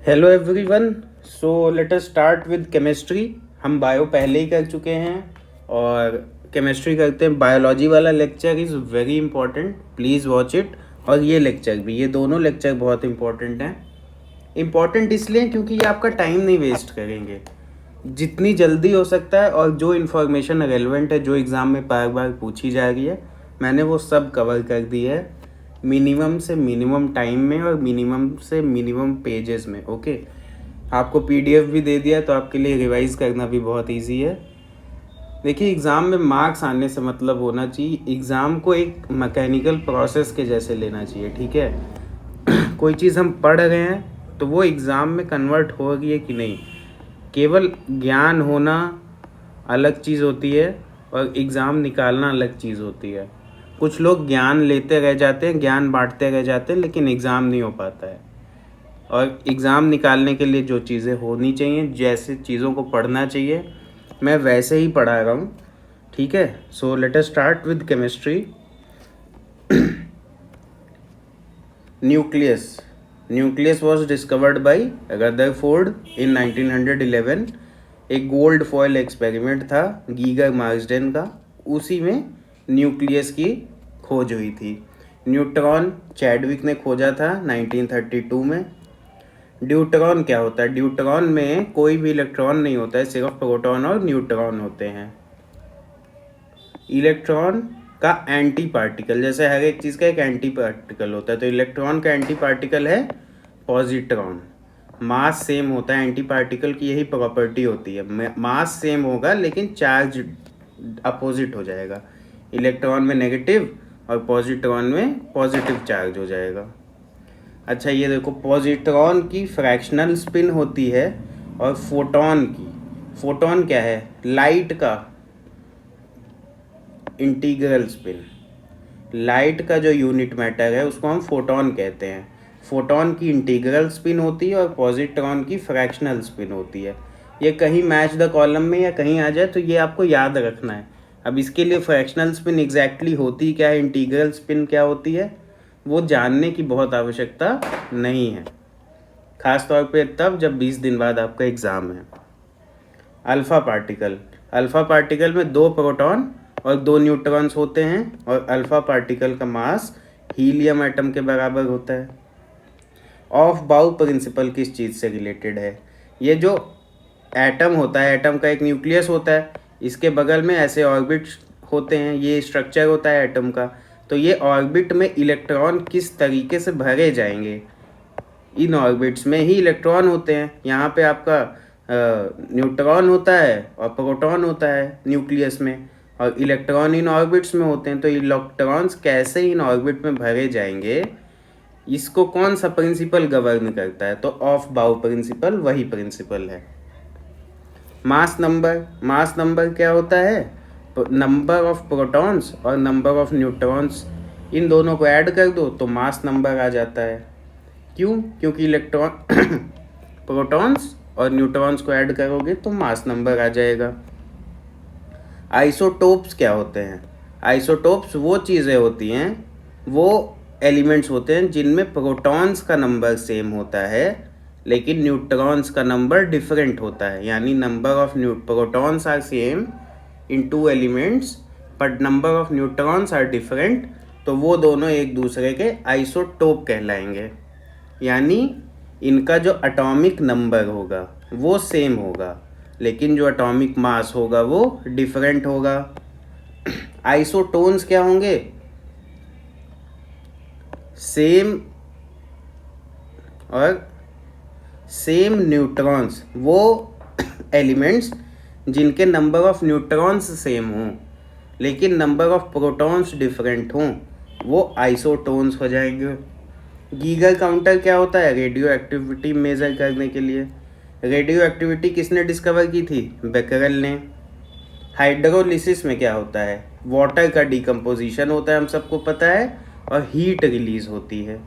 Hello everyone. So let us start with chemistry. हम bio पहले ही कर चुके हैं और केमिस्ट्री करते हैं। बायोलॉजी वाला lecture is very important, please watch it. और ये लेक्चर भी, ये दोनों लेक्चर बहुत इंपॉर्टेंट हैं। इंपॉर्टेंट इसलिए क्योंकि ये आपका टाइम नहीं वेस्ट करेंगे, जितनी जल्दी हो सकता है। और जो इन्फॉर्मेशन रेलेवेंट है, जो एग्ज़ाम में बार बार पूछी जा रही है, मैंने वो सब कवर कर दी है मिनिमम से मिनिमम टाइम में और मिनिमम से मिनिमम पेजेस में। ओके, आपको पीडीएफ भी दे दिया तो आपके लिए रिवाइज करना भी बहुत इजी है। देखिए, एग्ज़ाम में मार्क्स आने से मतलब होना चाहिए, एग्ज़ाम को एक मैकेनिकल प्रोसेस के जैसे लेना चाहिए। ठीक है, कोई चीज़ हम पढ़ रहे हैं तो वो एग्ज़ाम में कन्वर्ट हो रही है कि नहीं। केवल ज्ञान होना अलग चीज़ होती है और एग्ज़ाम निकालना अलग चीज़ होती है। कुछ लोग ज्ञान लेते रह जाते हैं, ज्ञान बांटते रह जाते हैं, लेकिन एग्ज़ाम नहीं हो पाता है। और एग्ज़ाम निकालने के लिए जो चीज़ें होनी चाहिए, जैसे चीज़ों को पढ़ना चाहिए, मैं वैसे ही पढ़ा रहा हूँ। ठीक है, so let us start with chemistry. Nucleus was discovered by Rutherford in 1911। एक गोल्ड फॉयल एक्सपेरिमेंट था गीगर मार्सडेन का, उसी में न्यूक्लियस की खोज हुई थी। न्यूट्रॉन चैडविक ने खोजा था 1932 में। ड्यूट्रॉन क्या होता है? ड्यूट्रॉन में कोई भी इलेक्ट्रॉन नहीं होता है, सिर्फ प्रोटॉन और न्यूट्रॉन होते हैं। इलेक्ट्रॉन का एंटी पार्टिकल, जैसे हर एक चीज़ का एक एंटी पार्टिकल होता है, तो इलेक्ट्रॉन का एंटी पार्टिकल है पॉजिट्रॉन। मास सेम होता है, एंटी पार्टिकल की यही प्रॉपर्टी होती है, मास सेम होगा लेकिन चार्ज अपोजिट हो जाएगा। इलेक्ट्रॉन में नेगेटिव और पॉजिट्रॉन में पॉजिटिव चार्ज हो जाएगा। अच्छा, ये देखो, पॉजिट्रॉन की फ्रैक्शनल स्पिन होती है और फोटॉन की, फोटॉन क्या है? लाइट का इंटीग्रल स्पिन। लाइट का जो यूनिट मैटर है उसको हम फोटॉन कहते हैं। फोटॉन की इंटीग्रल स्पिन होती है और पॉजिट्रॉन की फ्रैक्शनल स्पिन होती है। ये कहीं मैच द कॉलम में या कहीं आ जाए तो ये आपको याद रखना है। अब इसके लिए फ्रैक्शनल स्पिन एग्जैक्टली होती क्या है, इंटीग्रल स्पिन क्या होती है, वो जानने की बहुत आवश्यकता नहीं है, खास तौर पे तब जब 20 दिन बाद आपका एग्ज़ाम है। अल्फ़ा पार्टिकल, अल्फ़ा पार्टिकल में 2 प्रोटॉन और 2 न्यूट्रॉन्स होते हैं और अल्फ़ा पार्टिकल का मास हीलियम एटम के बराबर होता है। ऑफ बाउ प्रिंसिपल किस चीज़ से रिलेटेड है? ये जो एटम होता है, एटम का एक न्यूक्लियस होता है, इसके बगल में ऐसे ऑर्बिट्स होते हैं, ये स्ट्रक्चर होता है एटम का। तो ये ऑर्बिट में इलेक्ट्रॉन किस तरीके से भरे जाएंगे, इन ऑर्बिट्स में ही इलेक्ट्रॉन होते हैं। यहाँ पे आपका न्यूट्रॉन होता है और प्रोटॉन होता है न्यूक्लियस में, और इलेक्ट्रॉन इन ऑर्बिट्स में होते हैं। तो इलेक्ट्रॉन्स कैसे इन ऑर्बिट में भरे जाएंगे, इसको कौन सा प्रिंसिपल गवर्न करता है? तो ऑफ बाउ प्रिंसिपल वही प्रिंसिपल है। मास नंबर, मास नंबर क्या होता है? नंबर ऑफ प्रोटॉन्स और नंबर ऑफ न्यूट्रॉन्स, इन दोनों को ऐड कर दो तो मास नंबर आ जाता है। क्यों? क्योंकि इलेक्ट्रॉन प्रोटॉन्स और न्यूट्रॉन्स को ऐड करोगे तो मास नंबर आ जाएगा। आइसोटोप्स क्या होते हैं? आइसोटोप्स वो चीज़ें होती हैं, वो एलिमेंट्स होते हैं जिनमें प्रोटॉन्स का नंबर सेम होता है लेकिन न्यूट्रॉन्स का नंबर डिफरेंट होता है। यानी number of protons are same in 2 elements but number of neutrons are different, तो वो दोनों एक दूसरे के आइसोटोप कहलाएंगे। यानी इनका जो एटॉमिक नंबर होगा वो सेम होगा लेकिन जो एटॉमिक मास होगा वो डिफरेंट होगा। आइसोटोन्स क्या होंगे? सेम और सेम न्यूट्रॉन्स, वो एलिमेंट्स जिनके नंबर ऑफ न्यूट्रॉन्स सेम हों लेकिन नंबर ऑफ प्रोटॉन्स डिफरेंट हों, वो आइसोटोन्स हो जाएंगे। गीगर काउंटर क्या होता है? रेडियो एक्टिविटी मेज़र करने के लिए। रेडियो एक्टिविटी किसने डिस्कवर की थी? बेकरल ने। हाइड्रोलिसिस में क्या होता है? वाटर का डिकम्पोजिशन होता है, हम सबको पता है, और हीट रिलीज होती है।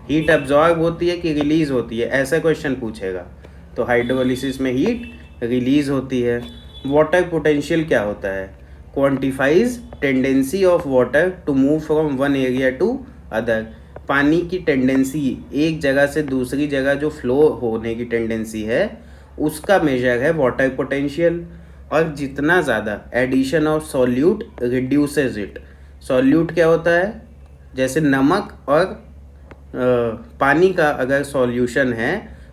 हीट अब्जॉर्ब होती है कि रिलीज होती है, ऐसा क्वेश्चन पूछेगा। तो हाइड्रोलिसिस में हीट रिलीज होती है। वाटर पोटेंशियल क्या होता है? Quantifies tendency of water to move from one area to other. पानी की टेंडेंसी, एक जगह से दूसरी जगह जो फ्लो होने की टेंडेंसी है उसका मेजर है वाटर पोटेंशियल। और जितना ज़्यादा addition of solute reduces it. Solute क्या होता है, जैसे नमक और पानी का अगर सॉल्यूशन है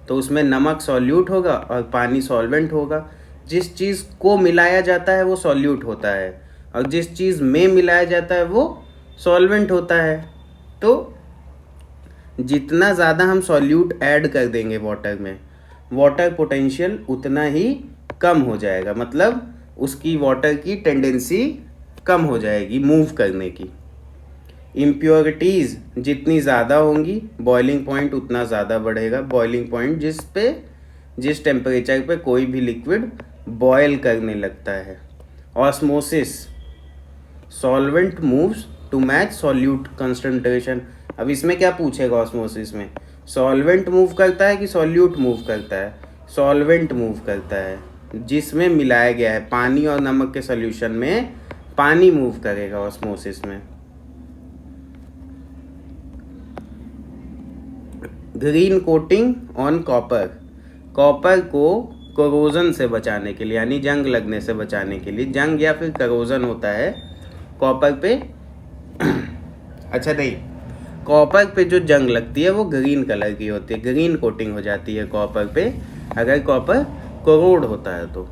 तो उसमें नमक सॉल्यूट होगा और पानी सॉल्वेंट होगा। जिस चीज़ को मिलाया जाता है वो सॉल्यूट होता है और जिस चीज़ में मिलाया जाता है वो सॉल्वेंट होता है। तो जितना ज़्यादा हम सॉल्यूट ऐड कर देंगे वाटर में, वाटर पोटेंशियल उतना ही कम हो जाएगा, मतलब उसकी वाटर की टेंडेंसी कम हो जाएगी मूव करने की। इम्प्योरिटीज़ जितनी ज़्यादा होंगी बॉइलिंग पॉइंट उतना ज़्यादा बढ़ेगा। बॉइलिंग पॉइंट जिस टेम्परेचर पे कोई भी लिक्विड बॉयल करने लगता है। Osmosis, solvent moves to match solute concentration. अब इसमें क्या पूछेगा ऑस्मोसिस में, सॉल्वेंट मूव करता है कि सॉल्यूट मूव करता है? सॉल्वेंट मूव करता है, जिसमें मिलाया गया है पानी और नमक के सॉल्यूशन में पानी मूव करेगा ऑस्मोसिस में। Green coating on copper, copper को करोजन से बचाने के लिए यानी जंग लगने से बचाने के लिए, जंग या फिर करोजन होता है कॉपर पे अच्छा नहीं, कॉपर पे जो जंग लगती है वो ग्रीन कलर की होती है, ग्रीन कोटिंग हो जाती है कॉपर पे अगर कॉपर कोरोड होता है तो।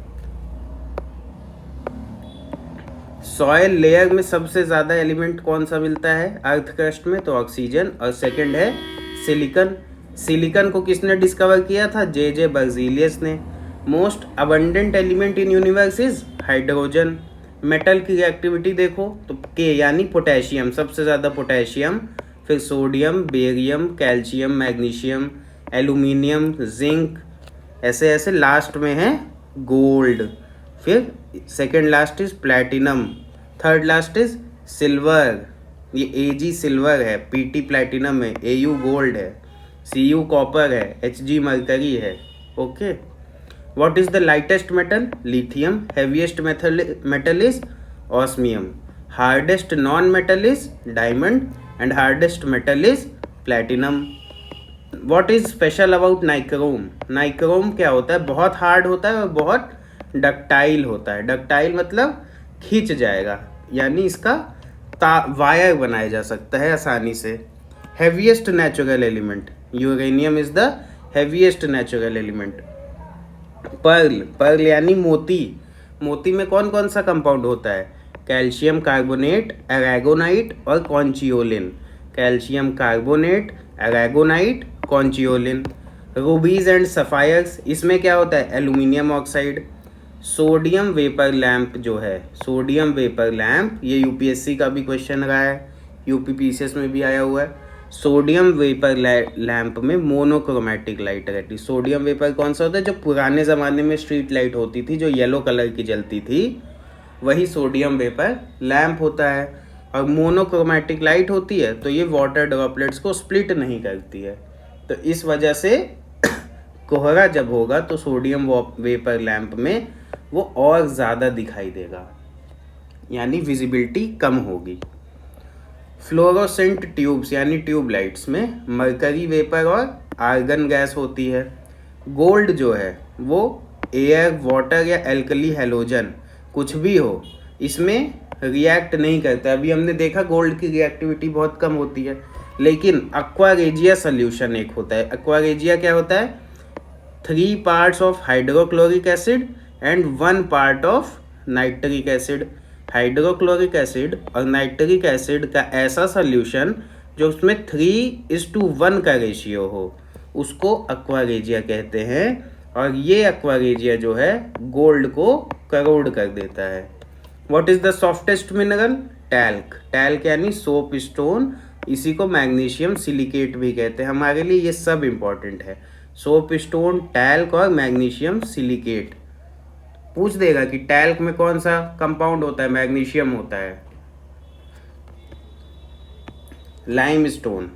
सॉयल लेयर में सबसे ज़्यादा एलिमेंट कौन सा मिलता है अर्थ क्रस्ट में? तो ऑक्सीजन, और सेकंड है सिलिकन। सिलिकन को किसने डिस्कवर किया था? जे बर्जीलियस ने। Most abundant element in universe is hydrogen. Metal की रिएक्टिविटी देखो तो के यानी पोटेशियम, सबसे ज़्यादा पोटेशियम, फिर sodium, barium, calcium, magnesium, aluminium, zinc, ऐसे ऐसे लास्ट में है गोल्ड, फिर second last is platinum, third last is silver, ये Ag सिल्वर है, Pt प्लैटिनम है, Au गोल्ड है, Cu कॉपर है, Hg मरकरी है। Okay, what is the lightest metal? Lithium. Heaviest metal is osmium. Hardest non metal is diamond and hardest metal is platinum. What is special about nichrome? Nichrome क्या होता है? बहुत hard होता है और बहुत डक्टाइल होता है। डक्टाइल मतलब खींच जाएगा, यानी इसका वायर बनाया जा सकता है आसानी से। Heaviest natural element, uranium is the heaviest natural element. Pearl, pearl यानी मोती। मोती में कौन कौन सा कंपाउंड होता है? कैल्शियम कार्बोनेट, एरागोनाइट और conchiolin. Calcium carbonate, aragonite, conchiolin. Rubies and sapphires, इसमें क्या होता है? Aluminium oxide. Sodium vapour lamp जो है, सोडियम वेपर लैंप, ये यूपीएससी का भी क्वेश्चन रहा है, यूपीपीसीएस में भी आया हुआ है। सोडियम वेपर लैंप में मोनोक्रोमेटिक लाइट रहती है। सोडियम वेपर कौन सा होता है? जो पुराने ज़माने में स्ट्रीट लाइट होती थी जो येलो कलर की जलती थी, वही सोडियम वेपर लैंप होता है। और मोनोक्रोमेटिक लाइट होती है तो ये वाटर ड्रॉपलेट्स को स्प्लिट नहीं करती है, तो इस वजह से कोहरा जब होगा तो सोडियम वेपर लैंप में वो और ज़्यादा दिखाई देगा, यानी विजिबिलिटी कम होगी। फ्लोरोसेंट ट्यूब्स यानी ट्यूब लाइट्स में मरकरी वेपर और आर्गन गैस होती है। गोल्ड जो है वो एयर, वाटर या एल्कली हैलोजन कुछ भी हो इसमें रिएक्ट नहीं करता। अभी हमने देखा गोल्ड की रिएक्टिविटी बहुत कम होती है, लेकिन एक्वा रेजिया सोल्यूशन एक होता है। एक्वा रेजिया क्या होता है? 3 parts of hydrochloric acid and 1 part of nitric acid. Hydrochloric acid और नाइट्रिक एसिड का ऐसा सोल्यूशन जो उसमें 3:1 का रेशियो हो उसको एक्वा रेजिया कहते हैं। और ये एक्वा रेजिया जो है गोल्ड को करोड़ कर देता है। What is the softest mineral? Talc. Talc यानी सोप स्टोन, इसी को मैग्नीशियम सिलिकेट भी कहते हैं। हमारे लिए ये सब इम्पॉर्टेंट है, सोप स्टोन, टैल्क और मैग्नीशियम सिलिकेट। पूछ देगा कि टैल्क में कौन सा कंपाउंड होता है? मैग्नीशियम होता है। लाइमस्टोन,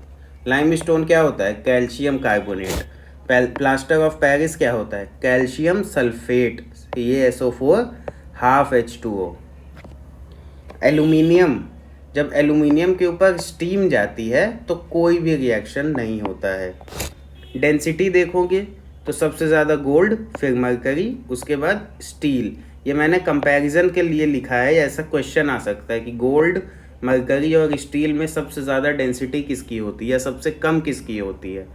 लाइमस्टोन क्या होता है? Calcium carbonate. Plaster of Paris क्या होता है? कैल्शियम सल्फेट, ये SO4 ½ H2O। एल्यूमिनियम जब एल्यूमिनियम के ऊपर स्टीम जाती है तो कोई भी रिएक्शन नहीं होता है। डेंसिटी देखोगे तो सबसे ज़्यादा गोल्ड, फिर मरकरी, उसके बाद स्टील। ये मैंने कंपैरिजन के लिए लिखा है, ऐसा क्वेश्चन आ सकता है कि गोल्ड, मरकरी और स्टील में सबसे ज़्यादा डेंसिटी किसकी होती है या सबसे कम किसकी होती है।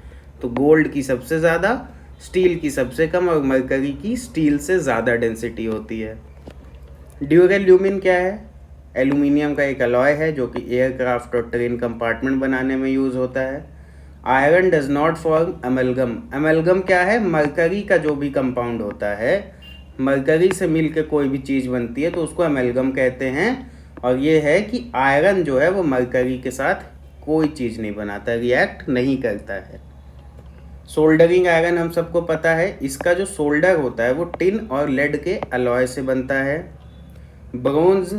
तो गोल्ड की सबसे ज़्यादा, स्टील की सबसे कम और मरकरी की स्टील से ज़्यादा डेंसिटी होती है। ड्यूरेल्यूमिन क्या है? एल्यूमिनियम का एक अलॉय है जो कि एयरक्राफ्ट और ट्रेन कंपार्टमेंट बनाने में यूज़ होता है। Iron does not form amalgam. Amalgam क्या है? मरकरी का जो भी कंपाउंड होता है, मरकरी से मिल के कोई भी चीज़ बनती है तो उसको अमेलगम कहते हैं। और ये है कि आयरन जो है वो मरकरी के साथ कोई चीज़ नहीं बनाता, रिएक्ट नहीं करता है। सोल्डरिंग आयरन हम सबको पता है, इसका जो सोल्डर होता है वो टिन और लेड के अलॉय से बनता है। ब्रोंज,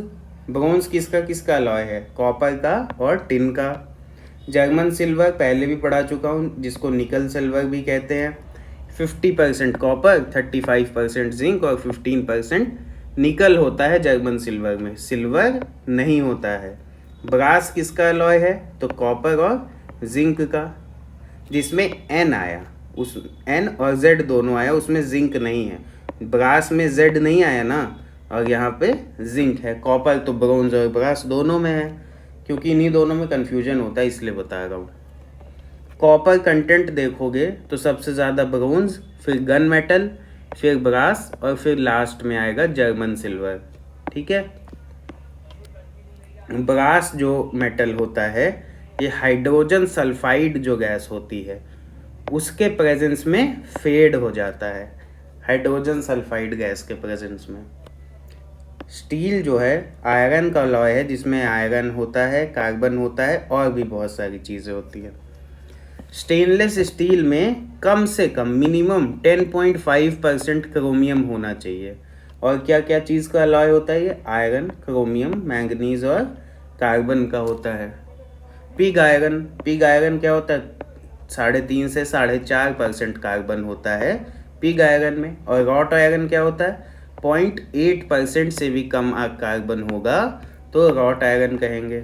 ब्रोंज किसका किसका अलॉय है? कॉपर का और टिन का। जर्मन सिल्वर पहले भी पढ़ा चुका हूँ, जिसको निकल सिल्वर भी कहते हैं। 50% कॉपर, 35% जिंक और 15% निकल होता है जर्मन सिल्वर में, सिल्वर नहीं होता है। ब्रास किसका अलॉय है? तो कॉपर और जिंक का, जिसमें एन आया, उस एन और जेड दोनों आया, उसमें जिंक नहीं है। ब्रास में जेड नहीं आया ना, और यहाँ पे जिंक है। कॉपर तो ब्रोंज और ब्रास दोनों में है, क्योंकि इन्हीं दोनों में कन्फ्यूजन होता है इसलिए बता रहा हूँ। कॉपर कंटेंट देखोगे तो सबसे ज़्यादा ब्रोंज, फिर गन मेटल, फिर ब्रास और फिर लास्ट में आएगा जर्मन सिल्वर। ठीक है। ब्रास जो मेटल होता है ये हाइड्रोजन सल्फाइड जो गैस होती है उसके प्रेजेंस में फेड हो जाता है, हाइड्रोजन सल्फाइड गैस के प्रेजेंस में। स्टील जो है आयरन का अलॉय है, जिसमें आयरन होता है, कार्बन होता है और भी बहुत सारी चीज़ें होती हैं। स्टेनलेस स्टील में कम से कम मिनिमम 10.5% क्रोमियम होना चाहिए। और क्या क्या चीज़ का अलॉय होता है ये? आयरन, क्रोमियम, मैंगनीज और कार्बन का होता है। पिग आयरन, पिग आयरन क्या होता है? 3.5 से 4.5% कार्बन होता है पिग आयरन में। और रॉट आयरन क्या होता है? 0.8% से भी कम कार्बन होगा तो रॉट आयरन कहेंगे।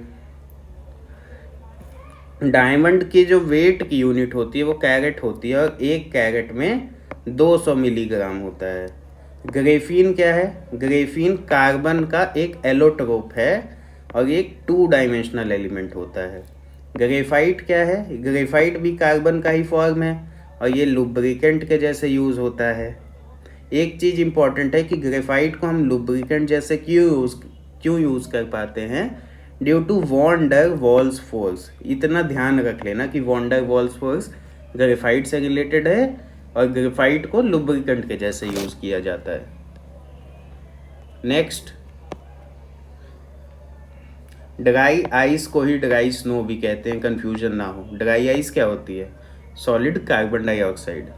डायमंड की जो वेट की यूनिट होती है वो कैरेट होती है, और एक कैरेट में 200 मिलीग्राम होता है। ग्रेफीन क्या है? ग्रेफीन कार्बन का एक एलोट्रोप है और एक 2 डायमेंशनल एलिमेंट होता है। ग्रेफाइट क्या है? ग्रेफाइट भी कार्बन का ही फॉर्म है और ये लुब्रिकेंट के जैसे यूज़ होता है। एक चीज़ इंपॉर्टेंट है कि ग्रेफाइट को हम लुब्रिकेंट जैसे क्यों यूज़ कर पाते हैं? Due to van der Waals force. इतना ध्यान रख लेना कि van der Waals force graphite से रिलेटेड है और ग्रेफाइट को लुब्रिकेंट के जैसे यूज़ किया जाता है। नेक्स्ट, ड्राई आइस को ही ड्राई स्नो भी कहते हैं, कंफ्यूजन ना हो। ड्राई आइस क्या होती है? Solid carbon dioxide.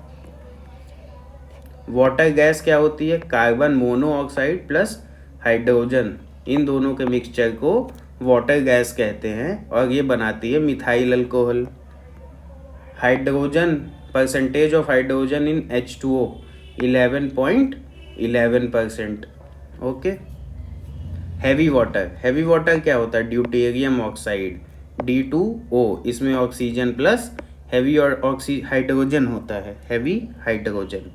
Water gas क्या होती है? कार्बन मोनोऑक्साइड प्लस हाइड्रोजन, इन दोनों के मिक्सचर को वाटर गैस कहते हैं और ये बनाती है methyl alcohol. Hydrogen, percentage of hydrogen in H2O 11.11%। Okay. Heavy water, heavy water क्या होता है? ड्यूटेरियम ऑक्साइड, D2O, इसमें ऑक्सीजन प्लस हैवी और हाइड्रोजन होता है, हैवी हाइड्रोजन।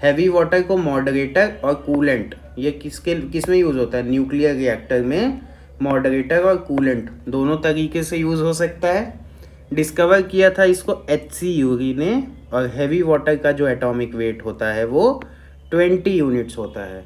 हैवी वाटर को मॉडरेटर और कूलेंट, ये किसमें यूज़ होता है? न्यूक्लियर रिएक्टर में मॉडरेटर और कूलेंट दोनों तरीके से यूज़ हो सकता है। डिस्कवर किया था इसको HC यूरी ने, और हैवी वाटर का जो एटॉमिक वेट होता है वो 20 यूनिट्स होता है।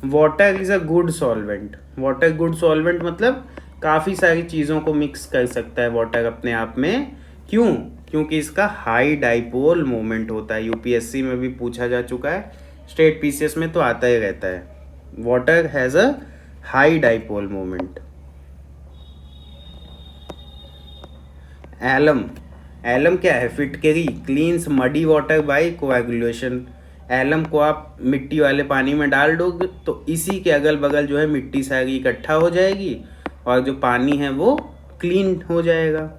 Water is a good solvent. Water good solvent मतलब काफ़ी सारी चीज़ों को मिक्स कर सकता है वाटर अपने आप में। क्यों? क्योंकि इसका हाई डाइपोल मोमेंट होता है। UPSC में भी पूछा जा चुका है, स्टेट PCS में तो आता ही रहता है। Water has a high dipole moment. Alum, alum क्या है? फिटकरी, cleans muddy water by coagulation. Alum को आप मिट्टी वाले पानी में डाल दोगे तो इसी के अगल बगल जो है मिट्टी सारी इकट्ठा हो जाएगी और जो पानी है वो क्लीन हो जाएगा।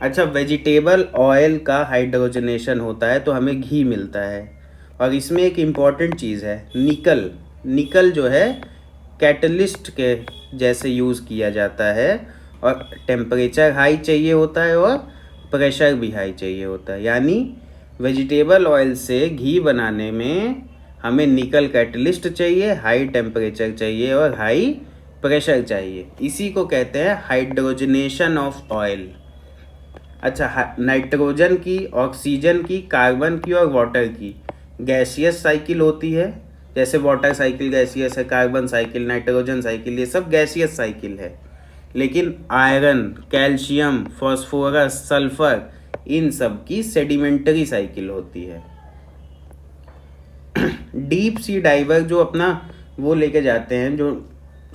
अच्छा, वेजिटेबल ऑयल का हाइड्रोजनेशन होता है तो हमें घी मिलता है। और इसमें एक इम्पॉर्टेंट चीज़ है निकल। निकल जो है कैटलिस्ट के जैसे यूज़ किया जाता है, और टेम्परेचर हाई चाहिए होता है और प्रेशर भी हाई चाहिए होता है। यानी वेजिटेबल ऑयल से घी बनाने में हमें निकल कैटलिस्ट चाहिए, हाई टेम्परेचर चाहिए और हाई प्रेशर चाहिए। इसी को कहते हैं हाइड्रोजनेशन ऑफ ऑयल। अच्छा, नाइट्रोजन की, ऑक्सीजन की, कार्बन की और वाटर की गैसियस साइकिल होती है। जैसे वाटर साइकिल गैसियस है, कार्बन साइकिल, नाइट्रोजन साइकिल, ये सब गैसियस साइकिल है। लेकिन आयरन, कैल्शियम, फॉस्फोरस, सल्फर, इन सब की सेडिमेंटरी साइकिल होती है। डीप सी डाइवर जो अपना वो लेके जाते हैं, जो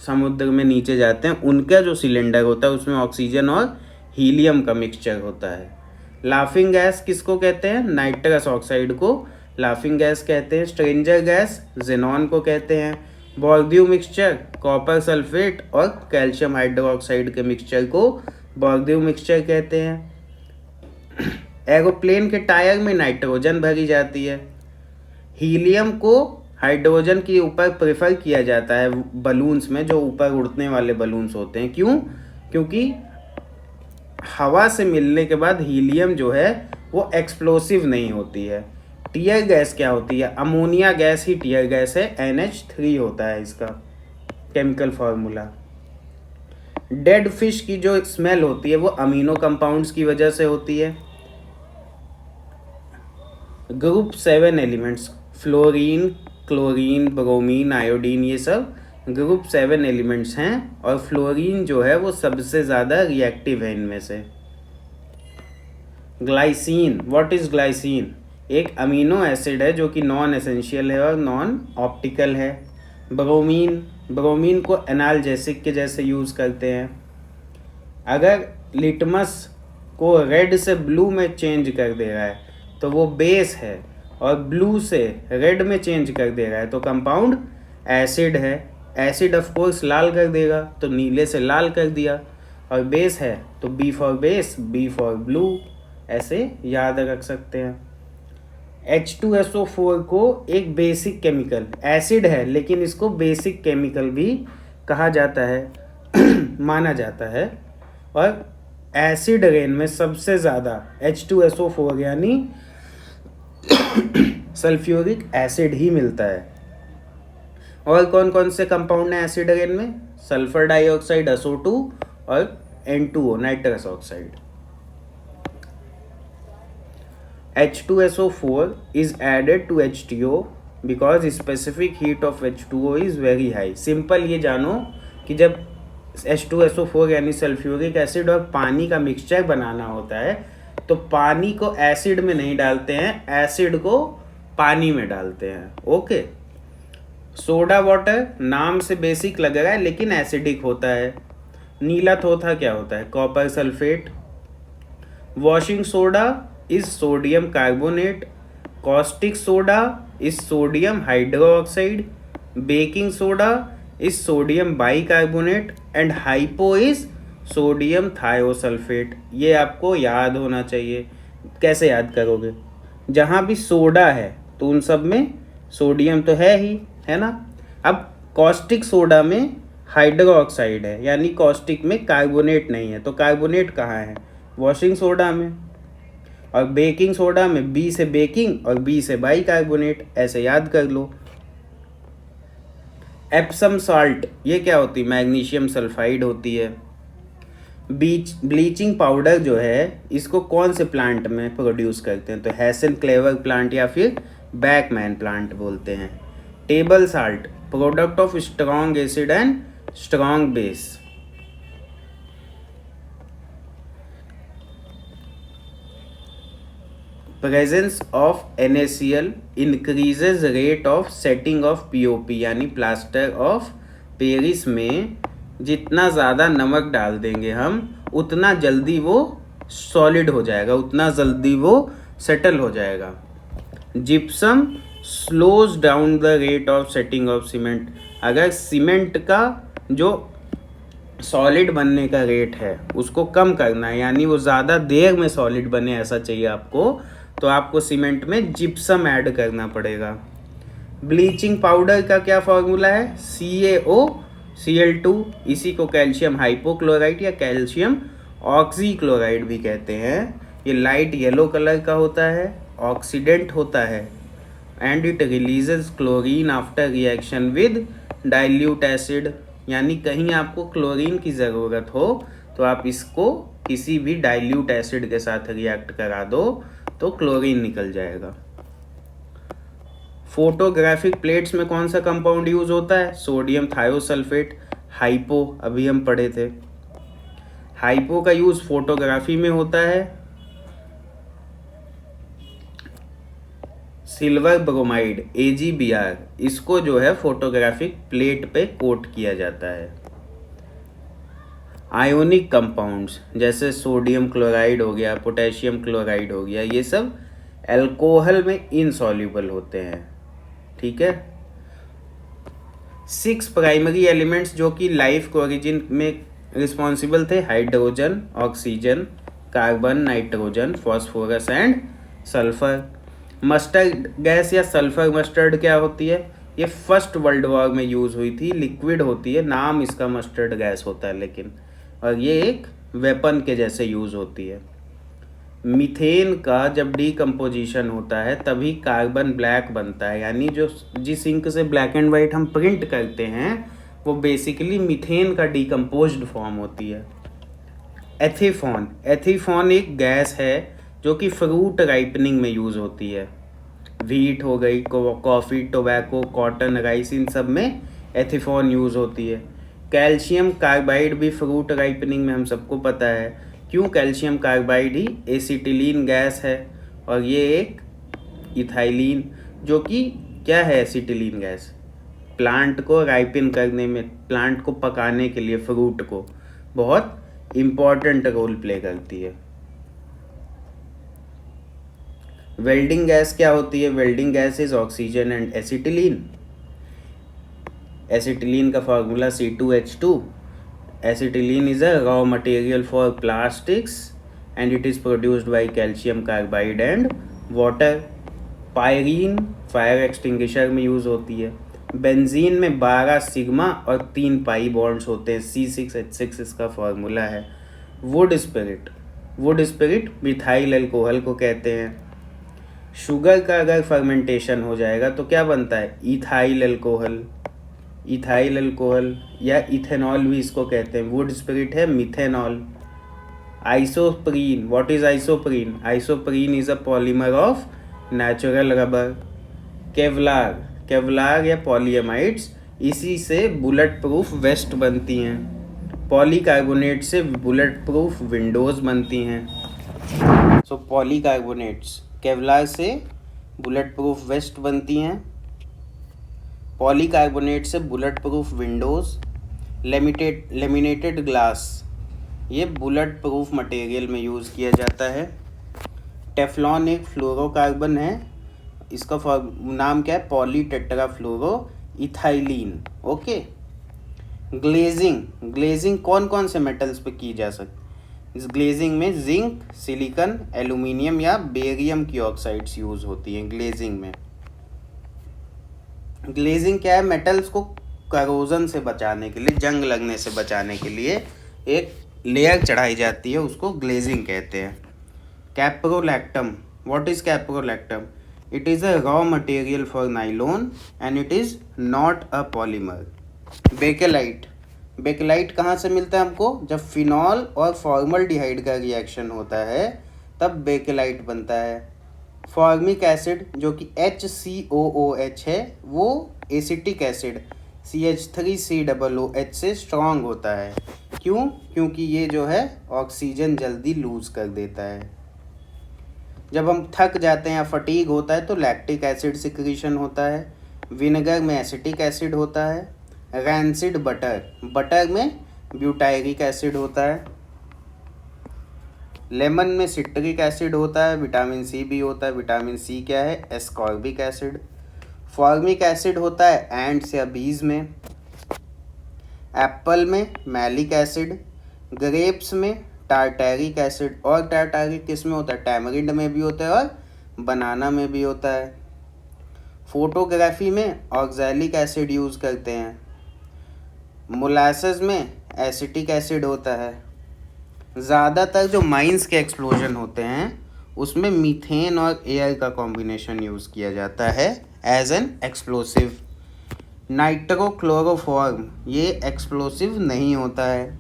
समुद्र में नीचे जाते हैं, उनका जो सिलेंडर होता है उसमें ऑक्सीजन और हीलियम का मिक्सचर होता है। लाफिंग गैस किसको कहते हैं? नाइट्रस ऑक्साइड को लाफिंग गैस कहते हैं। स्ट्रेंजर गैस जेनॉन को कहते हैं। बोर्डियू मिक्सचर, कॉपर सल्फेट और कैल्शियम हाइड्रोक्साइड के मिक्सचर को बोर्डियू मिक्सचर कहते हैं। एरोप्लेन के टायर में नाइट्रोजन भरी जाती है। हीलियम को हाइड्रोजन के ऊपर प्रेफर किया जाता है बलून्स में, जो ऊपर उड़ने वाले बलून्स होते हैं। क्यों? क्योंकि हवा से मिलने के बाद हीलियम जो है वो एक्सप्लोसिव नहीं होती है। टीयर गैस क्या होती है? अमोनिया गैस ही टीयर गैस है। NH3 होता है इसका केमिकल फार्मूला। डेड फिश की जो स्मेल होती है वो अमीनो कंपाउंड्स की वजह से होती है। Group 7 elements, fluorine, chlorine, bromine, iodine, ये सब ग्रुप 7 एलिमेंट्स हैं, और फ्लोरीन जो है वो सबसे ज़्यादा रिएक्टिव है इनमें से। Glycine, what is glycine? एक अमीनो एसिड है जो कि नॉन एसेंशियल है और नॉन ऑप्टिकल है। ब्रोमीन, ब्रोमीन को एनाल्जेसिक के जैसे यूज़ करते हैं। अगर लिटमस को रेड से ब्लू में चेंज कर दे रहा है तो वो बेस है, और ब्लू से रेड में चेंज कर दे रहा है तो कंपाउंड एसिड है। एसिड ऑफ कोर्स लाल कर देगा तो नीले से लाल कर दिया, और बेस है तो B for base, B for blue, ऐसे याद रख सकते हैं। H2SO4 को एक बेसिक केमिकल, एसिड है लेकिन इसको बेसिक केमिकल भी कहा जाता है माना जाता है। और एसिड रेन में सबसे ज़्यादा H2SO4 यानी सल्फ्यूरिक एसिड ही मिलता है। और कौन कौन से कंपाउंड हैं एसिड रेन में? सल्फर डाइऑक्साइड SO2 और N2O nitrous oxide. H2SO4 is added to H2O because specific heat of H2O is very high। Simple ये जानो कि जब H2SO4 यानी सल्फ्यूरिक एसिड और पानी का मिक्सचर बनाना होता है तो पानी को एसिड में नहीं डालते हैं, एसिड को पानी में डालते हैं। ओके। सोडा वाटर नाम से बेसिक लग रहा है लेकिन एसिडिक होता है। नीला थोथा क्या होता है? Copper sulphate. Washing soda is sodium carbonate. Caustic soda is sodium hydroxide. Baking soda is sodium bicarbonate and hypo is sodium thiosulphate. ये आपको याद होना चाहिए। कैसे याद करोगे? जहाँ भी सोडा है तो उन सब में सोडियम तो है ही, है ना। अब कॉस्टिक सोडा में हाइड्रोक्साइड है, यानी कॉस्टिक में कार्बोनेट नहीं है, तो कार्बोनेट कहाँ है? वॉशिंग सोडा में। और बेकिंग सोडा में बी से बेकिंग और बी से बाइकार्बोनेट, ऐसे याद कर लो। एप्सम सॉल्ट ये क्या होती है? मैग्नीशियम सल्फाइड होती है। ब्लीचिंग पाउडर जो है इसको कौन से प्लांट में प्रोड्यूस करते हैं? तो हैसन क्लेवर प्लांट या फिर बैकमैन प्लांट बोलते हैं। Table salt product of strong acid and strong base. Presence of NaCl increases rate of setting of POP यानी प्लास्टर ऑफ पेरिस में जितना ज़्यादा नमक डाल देंगे हम उतना जल्दी वो सॉलिड हो जाएगा, उतना जल्दी वो सेटल हो जाएगा। Gypsum slows down the rate of setting of cement. अगर सीमेंट का जो सॉलिड बनने का रेट है उसको कम करना है, यानी वो ज़्यादा देर में सॉलिड बने ऐसा चाहिए आपको, तो आपको सीमेंट में जिप्सम ऐड करना पड़ेगा। ब्लीचिंग पाउडर का क्या फॉर्मूला है? CaO Cl2, इसी को कैल्शियम हाइपोक्लोराइड या कैल्शियम ऑक्सीक्लोराइड भी कहते हैं। ये लाइट येलो कलर का होता है, ऑक्सीडेंट होता है, and it releases chlorine after reaction with dilute acid. यानी कहीं आपको क्लोरीन की ज़रूरत हो तो आप इसको किसी भी डाइल्यूट एसिड के साथ रिएक्ट करा दो तो क्लोरीन निकल जाएगा। फोटोग्राफिक प्लेट्स में कौन सा कंपाउंड यूज होता है? सोडियम थायोसल्फेट, हाइपो, अभी हम पढ़े थे। हाइपो का यूज फोटोग्राफी में होता है। सिल्वर ब्रोमाइड AgBr, इसको जो है फोटोग्राफिक प्लेट पे कोट किया जाता है। आयोनिक कंपाउंड्स जैसे सोडियम क्लोराइड हो गया, पोटेशियम क्लोराइड हो गया, ये सब अल्कोहल में इनसॉल्युबल होते हैं। ठीक है। 6 प्राइमरी एलिमेंट्स जो कि लाइफ के ओरिजिन में रिस्पॉन्सिबल थे, hydrogen, oxygen, carbon, nitrogen, phosphorus and sulphur. Mustard gas या सल्फर मस्टर्ड क्या होती है? ये फर्स्ट वर्ल्ड वॉर में यूज़ हुई थी, लिक्विड होती है, नाम इसका मस्टर्ड गैस होता है लेकिन, और ये एक वेपन के जैसे यूज़ होती है। मीथेन का जब डीकम्पोजिशन होता है तभी कार्बन ब्लैक बनता है, यानी जो जिस इंक से ब्लैक एंड वाइट हम प्रिंट करते हैं वो बेसिकली मीथेन का डीकम्पोज्ड फॉर्म होती है। एथिफॉन, एथिफॉन एक गैस है जो कि फ्रूट राइपनिंग में यूज़ होती है। व्हीट हो गई, कॉफ़ी, टोबैको, कॉटन, राइस, इन सब में एथिफॉन यूज़ होती है। कैल्शियम कार्बाइड भी फ्रूट राइपनिंग में हम सबको पता है। क्यों? कैल्शियम कार्बाइड ही एसिटिलीन गैस है, और ये एक इथाइलिन, जो कि क्या है एसिटिलीन गैस? प्लांट को राइपिन करने में, प्लांट को पकाने के लिए, फ्रूट को बहुत इम्पॉर्टेंट रोल प्ले करती है। वेल्डिंग गैस क्या होती है? Welding gas is oxygen and acetylene. Acetylene का formula C2H2। Acetylene is a raw material for plastics and it is produced by calcium carbide and water. Pyrene fire extinguisher में use होती है। Benzene में 12 sigma और 3 pi bonds होते हैं, C6H6 इसका formula है। Would spirit, would spirit methyl alcohol को कहते हैं। शुगर का अगर फर्मेंटेशन हो जाएगा तो क्या बनता है? इथाइल अल्कोहल, इथाइल अल्कोहल या इथेनॉल भी इसको कहते हैं। वुड स्पिरिट है methanol. Isoprene, what is isoprene? Isoprene is a polymer of natural rubber. Kevlar, Kevlar या पॉलीएमाइड्स, इसी से बुलेट प्रूफ वेस्ट बनती हैं। पॉलीकार्बोनेट से बुलेट प्रूफ विंडोज़ बनती हैं। सो पॉलीकार्बोनेट्स, केवलार से बुलेट प्रूफ वेस्ट बनती हैं, पॉलीकार्बोनेट से bullet proof Windows. Laminated glass, ये बुलेट प्रूफ मटेरियल में यूज़ किया जाता है। टेफ्लॉन एक फ्लोरोकार्बन है, इसका नाम क्या है? पॉलीटेट्राफ्लोरो इथाइलिन। ओके। ग्लेजिंग, ग्लेजिंग कौन कौन से मेटल्स पे की जा सकती? इस ग्लेजिंग में जिंक, सिलिकॉन, एल्यूमिनियम या बेरियम की ऑक्साइड्स यूज होती हैं ग्लेजिंग में। ग्लेजिंग क्या है? मेटल्स को करोजन से बचाने के लिए, जंग लगने से बचाने के लिए एक लेयर चढ़ाई जाती है, उसको ग्लेजिंग कहते हैं। Caprolactam, what is caprolactam? It is a raw material for nylon and it is not a polymer. Bakelite, bakelite कहाँ से मिलता है हमको? जब फिनॉल और फॉर्मल्डिहाइड का रिएक्शन होता है तब बेकेलाइट बनता है। फॉर्मिक एसिड जो कि HCOOH है, वो एसिटिक एसिड CH3COOH से स्ट्रॉन्ग होता है। क्यों? क्योंकि ये जो है ऑक्सीजन जल्दी लूज कर देता है। जब हम थक जाते हैं या फटीग होता है तो लैक्टिक एसिड सिक्रीशन होता है। विनेगर में एसिटिक एसिड होता है। रैंसिड बटर, बटर में ब्यूटायरिक एसिड होता है। लेमन में सिट्रिक एसिड होता है। विटामिन सी भी होता है। विटामिन सी क्या है? Ascorbic acid. फॉर्मिक एसिड होता है एंड्स या बीज में। एप्पल में मैलिक एसिड। ग्रेप्स में टार्टैरिक एसिड। और टार्टैरिक किस में होता है? टैमरिंड में भी होता है और बनाना में भी होता है। फोटोग्राफी में ऑक्सैलिक एसिड यूज़ करते हैं। मोलासेस में एसिटिक एसिड होता है। ज़्यादातर जो माइंस के एक्सप्लोजन होते हैं उसमें मीथेन और एयर का कॉम्बिनेशन यूज़ किया जाता है एज एन एक्सप्लोसिव। नाइट्रोक्लोरोफॉर्म ये एक्सप्लोसिव नहीं होता है।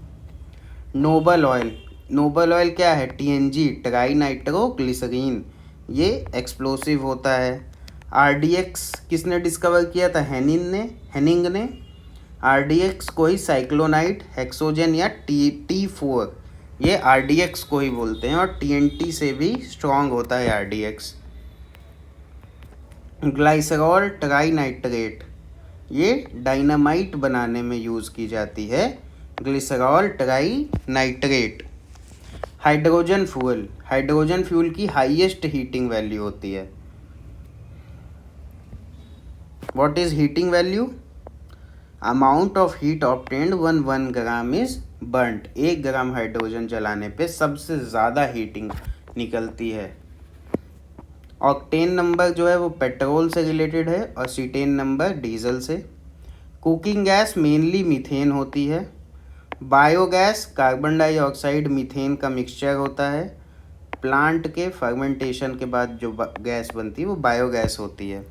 नोबल ऑयल क्या है? टीएनजी, ट्राई नाइट्रोग्लिसरीन, ये एक्सप्लोसिव होता है। आरडीएक्स किसने डिस्कवर किया था? हेनिंग ने। आरडीएक्स को ही साइक्लोनाइट, हेक्सोजन या T4 ये आरडीएक्स को ही बोलते हैं, और टीएनटी से भी स्ट्रॉन्ग होता है आरडीएक्स। ग्लाइसरॉल ट्राइनाइट्रेट ये डायनामाइट बनाने में यूज़ की जाती है, ग्लिसरॉल ट्राइनाइट्रेट। हाइड्रोजन फ्यूल की हाईएस्ट हीटिंग वैल्यू होती है। What is heating value? Amount of heat obtained 1 gram is burnt. 1 gram hydrogen जलाने पे सबसे ज़्यादा हीटिंग निकलती है। ऑक्टेन नंबर जो है वो पेट्रोल से रिलेटेड है और सीटेन नंबर डीजल से। कुकिंग गैस मेनली मीथेन होती है। बायोगैस कार्बन डाइऑक्साइड मीथेन का मिक्सचर होता है। प्लांट के फर्मेंटेशन के बाद जो गैस बनती है वो बायोगैस होती है।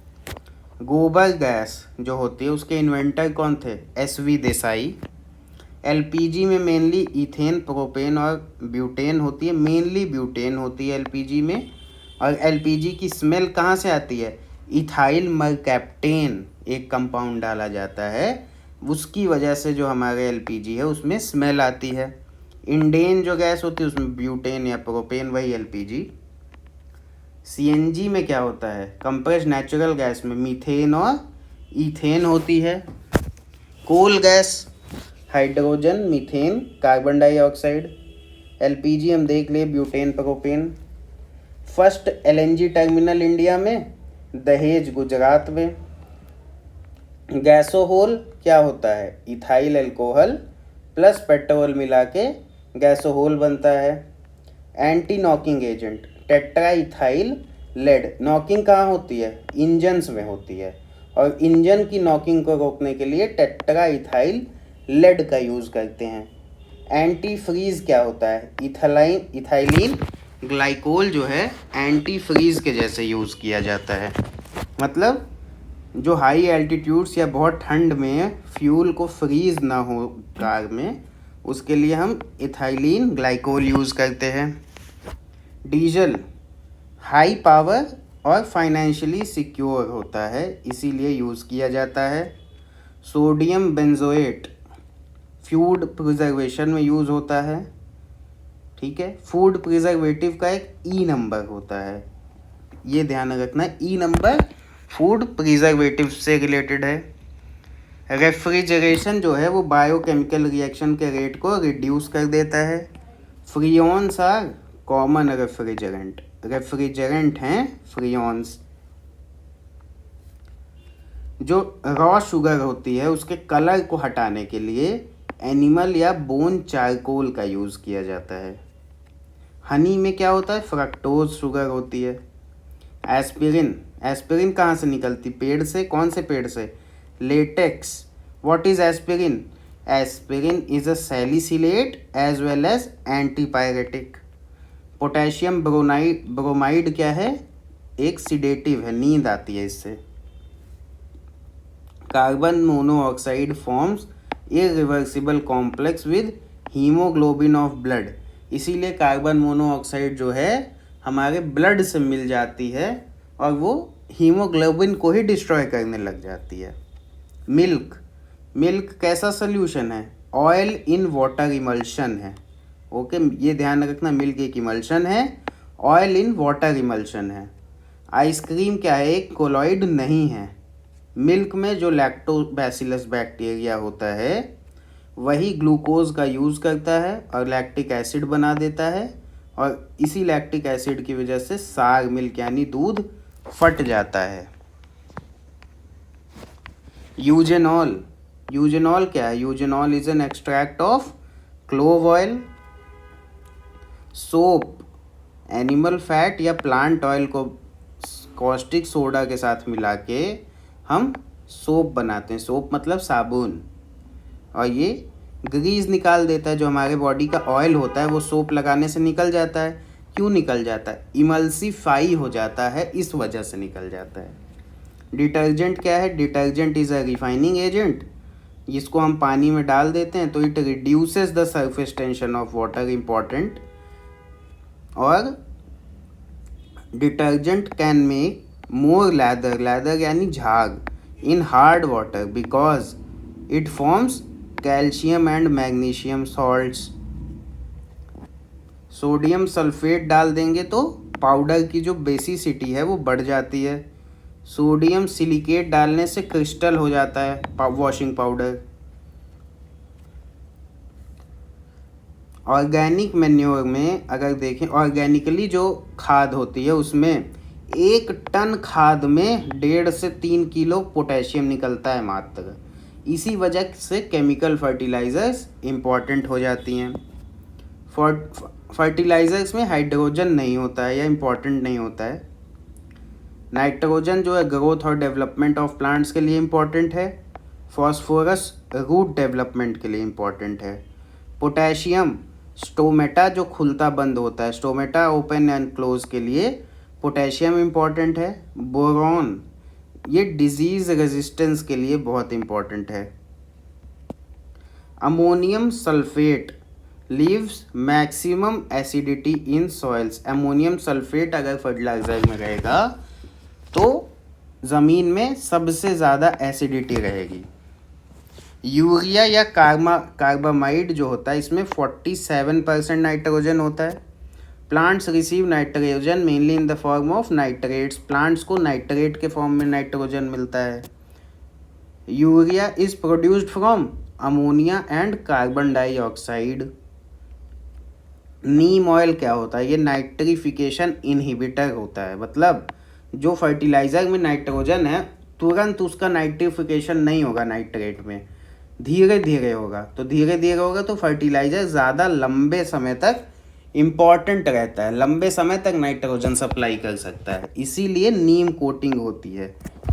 गोबर गैस जो होती है उसके इन्वेंटर कौन थे? SV देसाई। एलपीजी में मेनली इथेन, प्रोपेन और ब्यूटेन होती है। मेनली ब्यूटेन होती है एलपीजी में। और एलपीजी की स्मेल कहाँ से आती है? इथाइल मरकैप्टेन एक कंपाउंड डाला जाता है, उसकी वजह से जो हमारे एलपीजी है उसमें स्मेल आती है। इंडेन जो गैस होती है उसमें ब्यूटेन या प्रोपेन, वही एलपीजी। सीएनजी में क्या होता है? कंप्रेस्ड नेचुरल गैस में मीथेन और ईथेन होती है। Coal gas hydrogen, methane, carbon dioxide. LPG हम देख लिए butane, propane. First LNG terminal India में, दहेज गुजरात में। गैसोहोल क्या होता है? इथाइल अल्कोहल प्लस पेट्रोल मिला के गैसोहोल बनता है। Anti knocking agent tetra ethyl lead. Knocking कहाँ होती है? इंजन्स में होती है, और इंजन की नॉकिंग को रोकने के लिए टेट्रा इथाइल लेड का यूज़ करते हैं। एंटी फ्रीज क्या होता है? इथाइलिन ग्लाइकोल जो है एंटी फ्रीज के जैसे यूज़ किया जाता है। मतलब जो हाई एल्टीट्यूड्स या बहुत ठंड में फ्यूल को फ्रीज ना हो कार में, उसके लिए हम इथाइलिन ग्लाइकोल यूज़ करते हैं। डीजल हाई पावर और फाइनेंशियली सिक्योर होता है, इसीलिए यूज़ किया जाता है। सोडियम बेंजोएट फूड प्रिजर्वेशन में यूज़ होता है। ठीक है, फूड प्रिजर्वेटिव का एक ई नंबर होता है, ये ध्यान रखना। ई नंबर फूड प्रिजर्वेटिव से रिलेटेड है। रेफ्रिजरेशन जो है वो बायोकेमिकल रिएक्शन के रेट को रिड्यूस कर देता है। फ्रियोन्स आर कॉमन रेफ्रिजरेंट हैं फ्रियोन्स। जो रॉ शुगर होती है उसके कलर को हटाने के लिए एनिमल या बोन चारकोल का यूज़ किया जाता है। हनी में क्या होता है? फ्रक्टोज शुगर होती है। एस्पिरिन कहाँ से निकलती? पेड़ से। कौन से पेड़ से? Latex. What is aspirin? Aspirin is a salicylate as well as antipyretic. Potassium bromide क्या है? एक सिडेटिव है, नींद आती है इससे। Carbon monoxide forms irreversible complex with haemoglobin of blood. इसीलिए कार्बन मोनोऑक्साइड जो है हमारे ब्लड से मिल जाती है और वो हीमोग्लोबिन को ही डिस्ट्रॉय करने लग जाती है। मिल्क कैसा सोल्यूशन है? ऑयल इन वाटर इमल्शन है। ओके, ये ध्यान रखना, मिल्क एक इमल्शन है, ऑयल इन वाटर इमल्शन है। आइसक्रीम क्या है? एक कोलॉइड नहीं है। मिल्क में जो लैक्टोबैसिलस बैक्टीरिया होता है वही ग्लूकोज का यूज़ करता है और लैक्टिक एसिड बना देता है, और इसी लैक्टिक एसिड की वजह से साग मिल्क यानी दूध फट जाता है। यूजेनॉल क्या है? Eugenol is an extract of clove oil. Soap animal fat या प्लांट ऑयल को कॉस्टिक सोडा के साथ मिला के हम सोप बनाते हैं। सोप मतलब साबुन। और ये ग्रीस निकाल देता है। जो हमारे बॉडी का ऑयल होता है वो सोप लगाने से निकल जाता है। क्यों निकल जाता है? इमल्सिफाई हो जाता है, इस वजह से निकल जाता है। डिटर्जेंट क्या है? Detergent is a refining agent. जिसको हम पानी में डाल देते हैं तो it reduces the surface tension of water, important. और detergent can make more lather, lather यानी झाग, in hard water because it forms calcium and magnesium salts. Sodium sulphate डाल देंगे तो पाउडर की जो बेसिसिटी है वो बढ़ जाती है। सोडियम सिलिकेट डालने से क्रिस्टल हो जाता है वॉशिंग पाउडर। ऑर्गेनिक मैन्योर में अगर देखें, ऑर्गेनिकली जो खाद होती है उसमें 1 टन खाद में 1.5 से 3 किलो पोटेशियम निकलता है मात्र। इसी वजह से केमिकल फर्टिलाइज़र्स इम्पॉर्टेंट हो जाती हैं। फर्टिलाइज़र्स में हाइड्रोजन नहीं होता है या इम्पॉर्टेंट नहीं होता है। नाइट्रोजन जो है ग्रोथ और डेवलपमेंट ऑफ प्लांट्स के लिए इम्पॉर्टेंट है। फॉस्फोरस रूट डेवलपमेंट के लिए इम्पॉर्टेंट है। पोटेशियम स्टोमेटा जो खुलता बंद होता है, स्टोमेटा ओपन एंड क्लोज के लिए पोटेशियम इम्पॉर्टेंट है। बोरॉन ये डिजीज़ रेजिस्टेंस के लिए बहुत इम्पॉर्टेंट है। Ammonium sulphate leaves maximum acidity इन सॉइल्स। अमोनियम सल्फेट अगर फर्टिलाइज़र में रहेगा तो ज़मीन में सबसे ज़्यादा एसिडिटी रहेगी। यूरिया या कार्बामाइड जो होता है इसमें 47% नाइट्रोजन होता है। Plants receive nitrogen mainly in the form of nitrates. Plants को नाइट्रेट के फॉर्म में नाइट्रोजन मिलता है। Urea is produced from ammonia and carbon dioxide. Neem oil क्या होता है? ये नाइट्रिफिकेशन इनहिबिटर होता है। मतलब जो फर्टिलाइज़र में नाइट्रोजन है तुरंत उसका नाइट्रिफिकेशन नहीं होगा नाइट्रेट में, धीरे धीरे होगा। तो धीरे धीरे होगा तो फर्टिलाइज़र ज़्यादा लंबे समय तक इम्पॉर्टेंट रहता है, लंबे समय तक नाइट्रोजन सप्लाई कर सकता है। इसीलिए नीम कोटिंग होती है।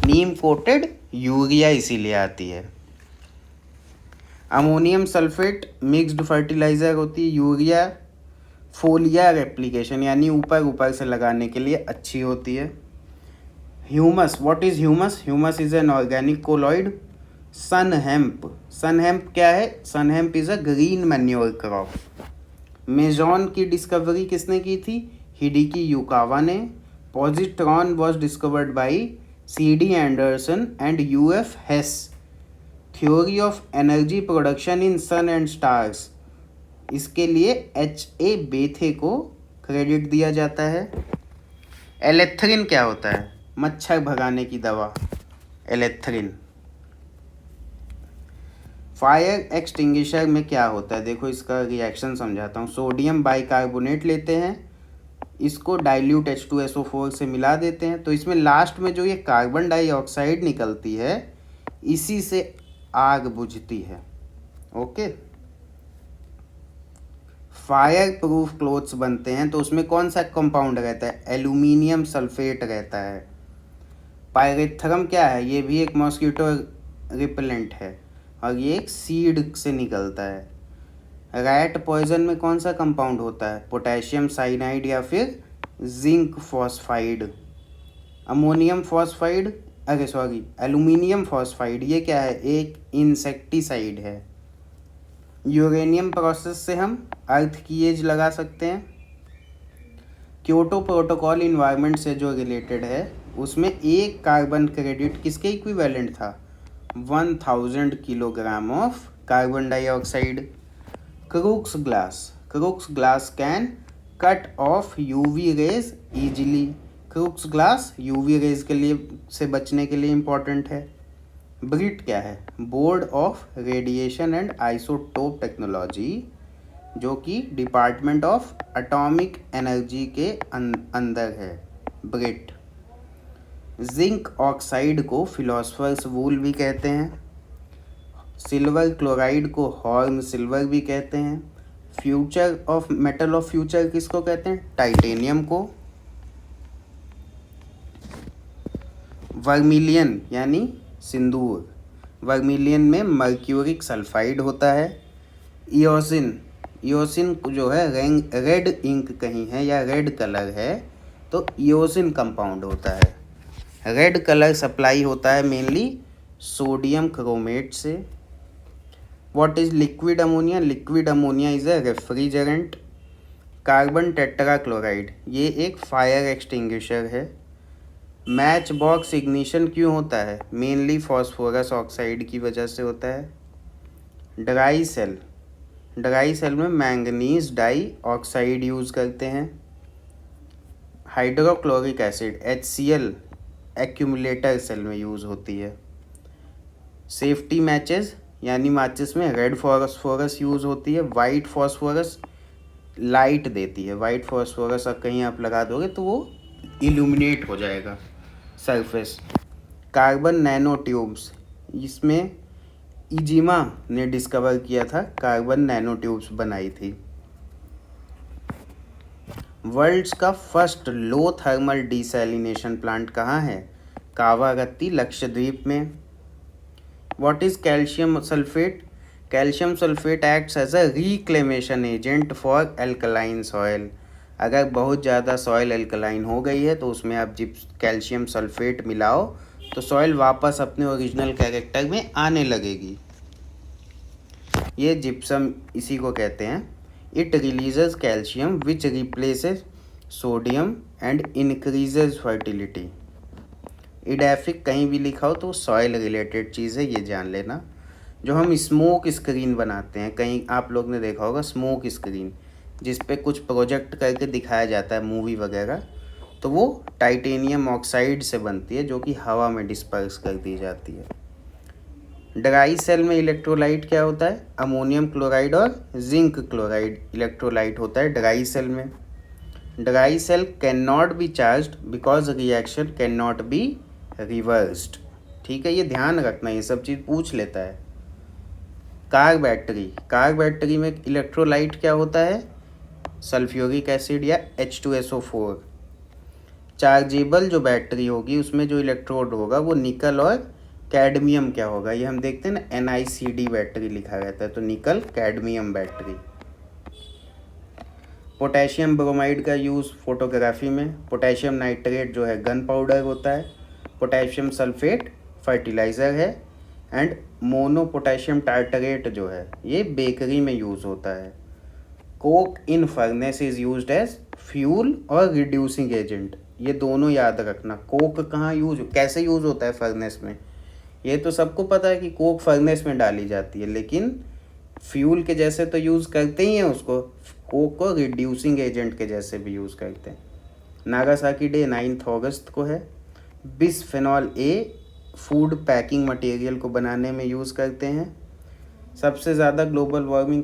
नीम कोटेड यूरिया इसीलिए आती है। अमोनियम सल्फेट मिक्स्ड फर्टिलाइज़र होती है। यूरिया फोलियर एप्लीकेशन यानी ऊपर ऊपर से लगाने के लिए अच्छी होती है। Humus, what is humus? Humus is an organic colloid. Sun hemp, sun hemp क्या है? Sun hemp is a green manure crop. Meson की डिस्कवरी किसने की थी? हिडेकी युकावा ने। Positron was discovered by C.D. Anderson and U.F. Hess. Theory of energy production in sun and stars, इसके लिए H.A. बेथे को क्रेडिट दिया जाता है। एलेथ्रिन क्या होता है? मच्छर भगाने की दवा एलेथ्रिन। फायर एक्सटिंग्विशर में क्या होता है? देखो इसका रिएक्शन समझाता हूँ। सोडियम बाइकार्बोनेट लेते हैं, इसको डाइल्यूट H2SO4 से मिला देते हैं तो इसमें लास्ट में जो ये कार्बन डाइऑक्साइड निकलती है इसी से आग बुझती है। ओके। फायर प्रूफ क्लोथ्स बनते हैं तो उसमें कौन सा कंपाउंड रहता है? एल्यूमिनियम सल्फेट रहता है। पायरेथरम क्या है? ये भी एक मॉस्किटो रिपेलेंट है और ये एक सीड से निकलता है। रैट पॉइजन में कौन सा कंपाउंड होता है? पोटेशियम साइनाइड या फिर जिंक फॉस्फाइड। अमोनियम फॉस्फाइड, अरे सॉरी एल्यूमिनियम फॉस्फाइड, ये क्या है? एक इंसेक्टिसाइड है। यूरेनियम प्रोसेस से हम अर्थ की एज लगा सकते हैं। क्योटो प्रोटोकॉल इन्वायरमेंट से जो रिलेटेड है उसमें एक कार्बन क्रेडिट किसके इक्विवेलेंट था? 1000 kilogram of carbon dioxide. Crooks glass, crooks glass can cut off UV rays easily. Crooks glass UV rays के लिए से बचने के लिए इम्पॉर्टेंट है। ब्रिट क्या है? Board of radiation and isotope technology, जो कि डिपार्टमेंट ऑफ एटॉमिक एनर्जी के अंदर है ब्रिट। जिंक ऑक्साइड को फिलोसफर्स वूल भी कहते हैं। सिल्वर क्लोराइड को हॉर्न सिल्वर भी कहते हैं। Future of metal of future किसको कहते हैं? टाइटेनियम को। वर्मिलियन यानी सिंदूर, वर्मिलियन में मर्क्यूरिक सल्फाइड होता है। इयोसिन, इयोसिन जो है रेड इंक कहीं है या रेड कलर है तो इयोसिन कंपाउंड होता है। रेड कलर सप्लाई होता है मेनली सोडियम क्रोमेट से। What is liquid ammonia? Liquid ammonia is a refrigerant. Carbon tetrachloride ये एक फायर एक्सटिंग्विशर है। मैच बॉक्स इग्निशन क्यों होता है? मेनली फॉस्फोरस ऑक्साइड की वजह से होता है। ड्राई सेल, ड्राई सेल में मैंगनीज डाई ऑक्साइड यूज़ करते हैं। Hydrochloric acid HCl accumulator cell में यूज़ होती है। सेफ्टी मैचेस यानी माचिस में रेड फॉस्फोरस यूज़ होती है। वाइट फॉस्फोरस लाइट देती है। वाइट फॉस्फोरस कहीं आप लगा दोगे तो वो इल्यूमिनेट हो जाएगा सरफेस। कार्बन नैनो ट्यूब्स, इसमें इजिमा ने डिस्कवर किया था, कार्बन नैनो ट्यूब्स बनाई थी। वर्ल्ड्स का first low thermal desalination plant कहाँ है? कावारत्ती लक्षद्वीप में। What is calcium sulphate? Calcium sulphate acts as a reclamation agent for alkaline soil. अगर बहुत ज़्यादा सॉयल एल्कलाइन हो गई है तो उसमें आप कैल्शियम सल्फेट मिलाओ तो सॉयल वापस अपने ओरिजिनल कैरेक्टर में आने लगेगी। ये जिप्सम इसी को कहते हैं। It releases calcium which replaces sodium and increases fertility. Edaphic कहीं भी लिखा हो तो सॉयल रिलेटेड चीज़ है, ये जान लेना। जो हम स्मोक स्क्रीन बनाते हैं, कहीं आप लोग ने देखा होगा स्मोक स्क्रीन, जिस पे कुछ प्रोजेक्ट करके दिखाया जाता है मूवी वगैरह, तो वो टाइटेनियम ऑक्साइड से बनती है जो कि हवा में डिस्पर्स कर दी जाती है। ड्राई सेल में इलेक्ट्रोलाइट क्या होता है? अमोनियम क्लोराइड और जिंक क्लोराइड इलेक्ट्रोलाइट होता है ड्राई सेल में। Dry cell can not be charged because reaction can not be reversed. ठीक है, ये ध्यान रखना, ये सब चीज़ पूछ लेता है। कार बैटरी, कार बैटरी में इलेक्ट्रोलाइट क्या होता है? सल्फ्यूरिक एसिड या H2SO4। चार्जेबल जो बैटरी होगी उसमें जो इलेक्ट्रोड होगा वो निकल और कैडमियम क्या होगा? ये हम देखते हैं ना NiCd बैटरी लिखा रहता है, तो nickel cadmium battery. Potassium bromide का यूज़ फोटोग्राफी में। पोटेशियम नाइट्रेट जो है गन पाउडर होता है। पोटेशियम सल्फेट फर्टिलाइज़र है। एंड मोनो पोटेशियम टार्टरेट जो है ये बेकरी में यूज़ होता है। Coke in furnace is used as fuel और रिड्यूसिंग एजेंट। ये दोनों याद रखना। कोक कहाँ कैसे यूज़ होता है फर्नेस में? ये तो सबको पता है कि कोक फर्नेस में डाली जाती है, लेकिन फ्यूल के जैसे तो यूज़ करते ही हैं उसको। कोक को रिड्यूसिंग एजेंट के जैसे भी यूज़ करते हैं। नागासाकी डे 9 अगस्त को है। Bisphenol A food packing material को बनाने में यूज़ करते हैं। सबसे ज़्यादा global warming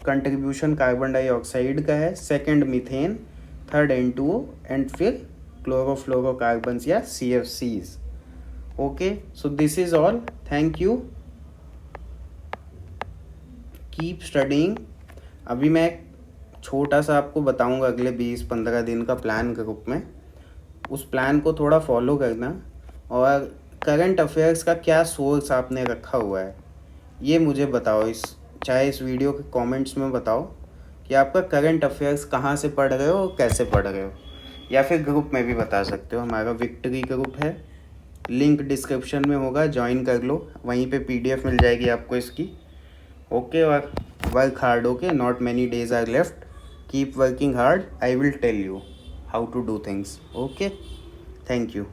contribution carbon dioxide का है। Second methane, third N2O and फिर क्लोरोफ्लोरोकार्बन्स या CFCs। Okay, so this is all. Thank you, keep studying. अभी मैं छोटा सा आपको बताऊंगा अगले 20-15 दिन का प्लान ग्रुप में। उस प्लान को थोड़ा फॉलो करना और करंट अफेयर्स का क्या सोर्स आपने रखा हुआ है ये मुझे बताओ। चाहे इस वीडियो के कमेंट्स में बताओ कि आपका करंट अफेयर्स कहाँ से पढ़ रहे हो और कैसे पढ़ रहे हो, या फिर ग्रुप में भी बता सकते हो। हमारा विक्ट्री ग्रुप है, लिंक डिस्क्रिप्शन में होगा, ज्वाइन कर लो। वहीं पे PDF मिल जाएगी आपको इसकी। ओके, और work hard. Okay, not many days are left, keep working hard. I will tell you how to do things. Okay, thank you.